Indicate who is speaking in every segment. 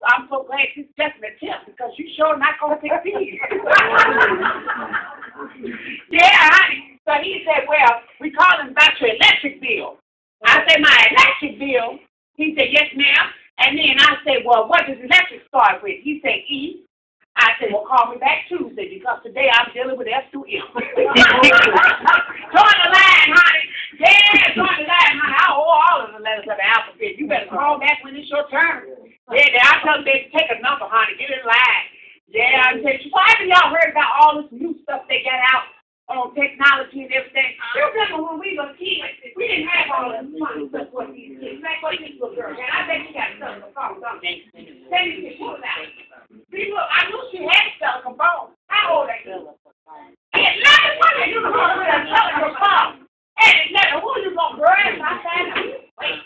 Speaker 1: I'm so glad this is just an attempt because you sure not going to succeed. Yeah, honey. So he said, well, we call him about your electric bill. I said, my electric bill? He said, yes, ma'am. And then I said, well, what does electric start with? He said, E. I said, well, call me back Tuesday because today I'm dealing with S2M. Join the line, honey. Yeah, join the line, honey. I owe all of the letters of the alphabet. You better call back when it's your turn. Yeah, I tell them they take a number, honey. Get in line. Yeah, I'm telling you. Why haven't y'all heard about all this new stuff they got out on technology and everything? You remember when we were kids, we didn't have all this fun stuff for these kids. Like what this little girl had. I bet you got stuff to phone, don't you? Tell me to pull it out. See, look, I knew she had stuff to phone. How old are you? And nothing funny. You know what I'm telling your phone. And it's never who you gonna grab outside. Wait.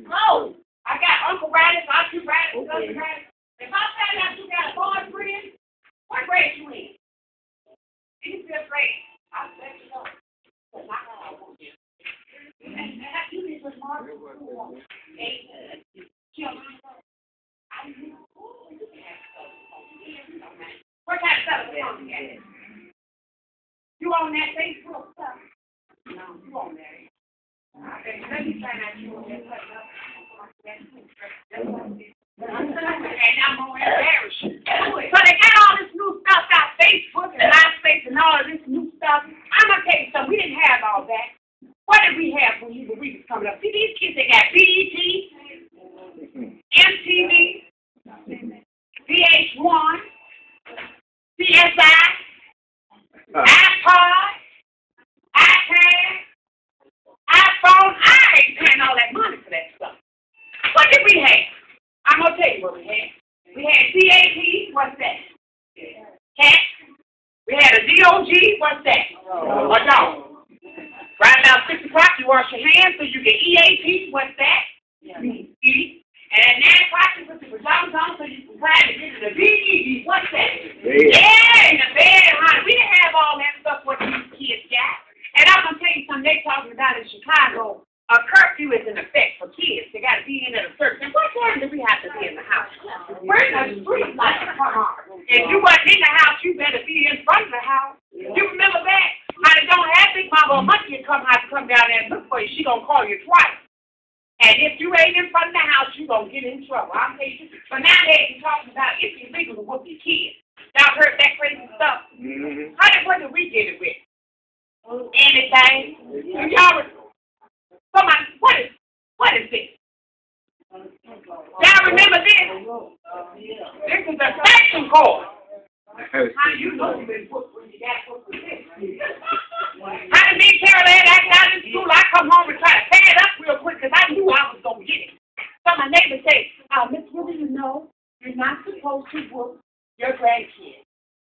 Speaker 1: No. I got Uncle Radis, Auntie Radis, Cousin Radis. If I find out you got a boyfriend, what grade you in? In fifth grade. I'll let you know. But not all of them. And that you need to mark the school. And children. I didn't know. What kind of stuff is on there? You on that Facebook stuff? No, you on there. Let me find out you on that stuff. And I'm going to embarrass you. So they got all this new stuff out, Facebook and MySpace and all of this new stuff. I'm going to tell you something. We didn't have all that. What did we have when we was coming up? See, these kids, they got BET, MTV, VH1, CSI, iPod, iPad, iPhone. I ain't paying all that money for that stuff. What did we have? I'm going to tell you what we had. We had CAP, what's that? Cat. We had a DOG, what's that? A dog. Right about 6 o'clock, you wash your hands so you get EAP, what's that? E. And at 9 o'clock, you put the pajamas on so you can practice into the BED, what's that? Yeah, in the bed, honey. We didn't have all that stuff what these kids got. And I'm going to tell you something they talking about in Chicago. A curfew is in effect for kids. They got to be in at a certain time. What time do we have to be in the house? We're in the street lights come on. If you wasn't in the house, you better be in front of the house. You remember that? How they don't have Big Mama or Monkey come down there and look for you. She going to call you twice. And if you ain't in front of the house, you going to get in trouble. I'll tell you. But now they're talking about it's illegal to whoop your kids. Y'all heard that crazy stuff? Mm-hmm. What did we get it with? Anything. Y'all what is this? Y'all remember this? This is a section cord. How you know you've been put when you got put with this? How did me and Carol act out in school? I come home and try to tear it up real quick because I knew I was going to get it. So my neighbor said, Miss Ruby, you know, you're not supposed to whoop your grandkids.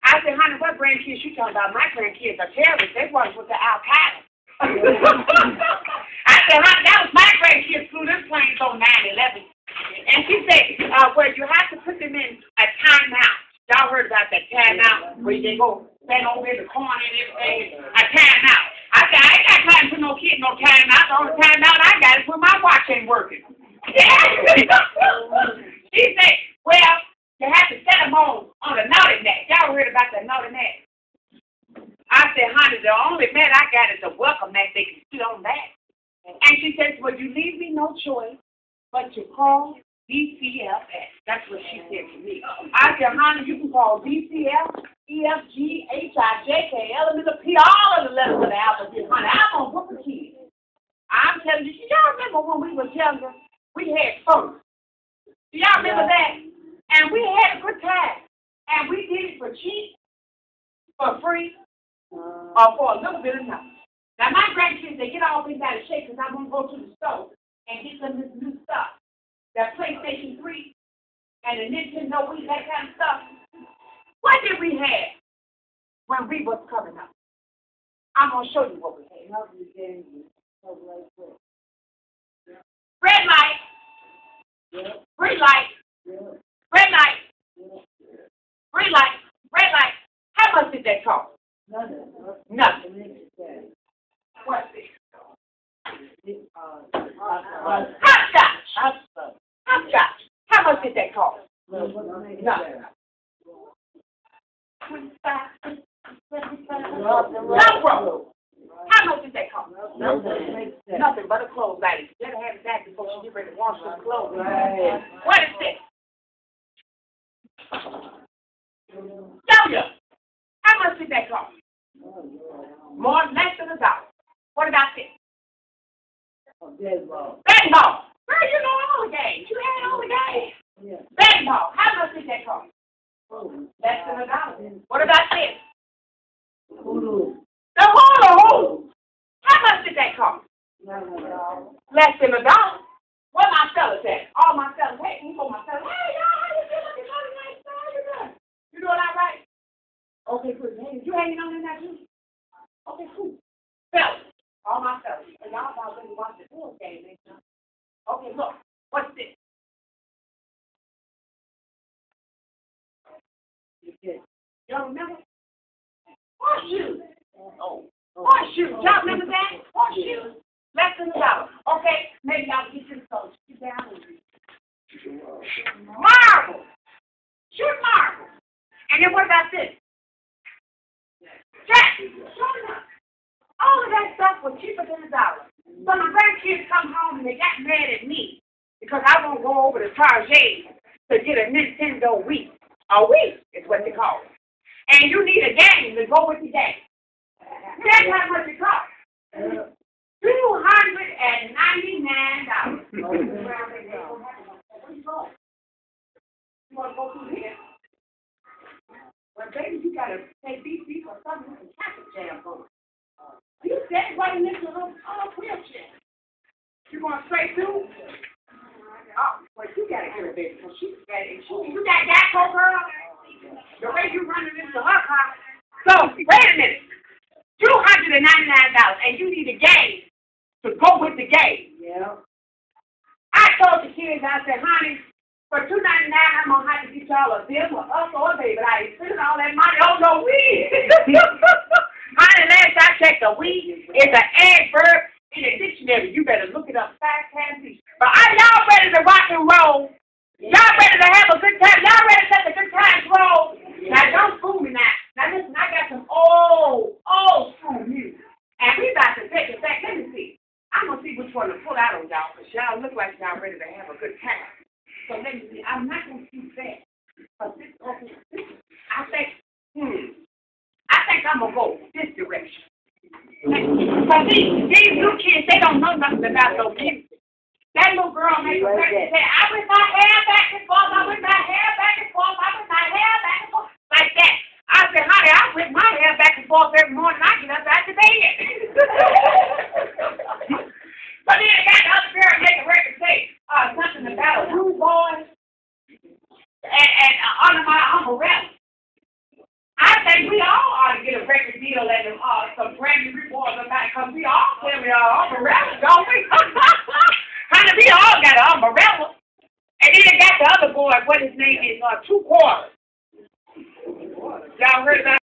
Speaker 1: I said, honey, what grandkids you talking about? My grandkids are terrorists. They was with the Al-Qaeda. I said, honey, that was my grandkids flew this planes on 9/11. And she said, well, you have to put them in a timeout. Y'all heard about that timeout where they go stand over in the corner and everything. A timeout. I said, I ain't got time to put no kid no timeout. The only timeout I got is when my watch ain't working. Yeah. She said, well, you have to set them on the naughty mat. Y'all heard about that naughty mat? I said, honey, the only mat I got is a welcome mat. They can sit on that. And she says, well, you leave me no choice but to call DCFS. That's what she said to me. I said, honey, you can call DCF, EFG, HIJK, LMNP, all of the letters of the alphabet. Honey, I'm going to whoop the kids. I'm telling you, y'all remember when we were younger, we had fun. Do y'all remember that? And we had a good time. And we did it for cheap, for free, or for a little bit of nothing. Now, my grandkids, they get all things out of shape because I'm going to go to the store and get them this new stuff. That PlayStation 3 and the Nintendo Wii, that kind of stuff. What did we have when we was coming up? I'm going to show you what we had. Red light. Green light. Red light. Green light. Red light. How much did that cost? Nothing. What's this? Hot shots. Hot shots. How much did that cost? No. 25, 75. No, bro. How much did that cost? Nothing but a clothes lady. Let her have it back before she get ready to wash some clothes. Right. What is this? Tell you. How much did that cost? More, less than $1. What about this? Baseball. Baseball. Girl, you know all the games. You had all the games. Yeah. Baseball. How much did that cost? Less than $1. What about this? The hula hoop. How much did that cost? Less than $1. Where my fellas at? All my fellas. Hey, you know my fellas. Hey, y'all, how you feeling? You know nice. How you doing? You doing all right? Okay, good. Hey, you hanging on in that too? Okay, cool. Fellas. All my fellas. And y'all about ready to watch the Bulls game, ain't you? Okay, look. What's this? Y'all remember? Horseshoes. Horseshoes. Y'all remember that? Horseshoes. Less than $1. Okay, maybe y'all get you some. Sit down and marble. Shoot marble. And then what about this? Jack. Sure enough. All of that stuff was cheaper than $1. So my grandkids come home and they got mad at me because I won't go over to Target to get a Nintendo Wii. A Wii is what they call it. And you need a game to go with the game. That's how much it costs. $299. Where you going? You want to go through here? Well, baby, you got to take these people something with some traffic jam going. You said right in this little wheelchair. You going straight through? Oh, well, you got to hear it, baby. Because she's got it. You got that, girl? The way you running into her car. So, wait a minute. $299, and you need a game to go with the game. Yeah. I told the kids, I said, honey, for $299, I'm going to have to get y'all a bill for us or a baby. But I ain't spending all that money on no weed. Honey, last I checked, the weed is an adverb in a dictionary. You better look it up fast, handy. But are y'all ready to rock and roll? Y'all ready to have a good time? Y'all ready to let the good times roll? Now, don't fool me now. Now, listen, I got some old school music. And we about to take it back. Let me see. I'm going to see which one to pull out on y'all, because y'all look like y'all ready to have a good time. So let me see. I'm not going to do that. But this, I think I'm going to go this direction. Because these new kids, they don't know nothing about no music. That little girl made a record say, I whip my hair back and forth, I whip my hair back and forth, I whip my hair back and forth, like that. I said, honey, I whip my hair back and forth every morning. I get up out the bed. But then I got the other girl make a record say something about a rude boy and under my umbrella. I think we all ought to get a record deal and some Grammy rewards about it, because we all carry our umbrellas, don't we? Honey, we all got an umbrella. And then they got the other boy, what his name is, 2 quarters. Y'all heard about